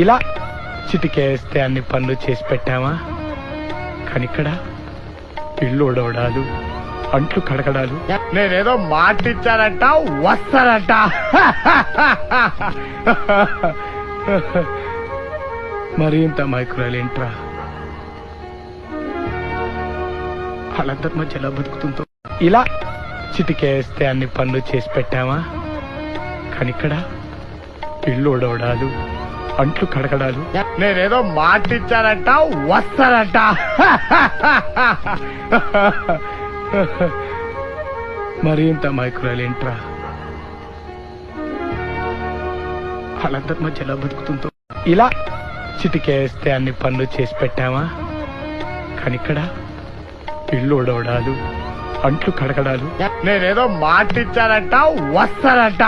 ఇలా చిటికేస్తే అన్ని పనులు చేసి పెట్టామా, కానీ ఇక్కడ ఇల్లు ఉడవడాలు, అంట్లు కడగడాలు. నేనేదో మాటిచ్చానంట, వస్తానంట. మరి ఇంత మైకురాలేంట్రా, వాళ్ళందరి మధ్య ఎలా బతుకుతుందో. ఇలా చిటికేస్తే అన్ని పనులు చేసి పెట్టామా, కానీ ఇక్కడ ఇల్లు ఉడవడాలు, అంట్లు కడగడాలు. నేనేదో మాటిచ్చానంట, వస్తానంట. మరి ఇంత మైకురాలేంట్రా, వాళ్ళందరి మధ్య ఎలా బతుకుతుందో. ఇలా చిటికేస్తే అన్ని పనులు చేసి పెట్టామా, కానీ ఇక్కడ ఇల్లు ఉడవడాలు, అంట్లు కడగడాలు. నేనేదో మాటిచ్చానంట, వస్తానంట.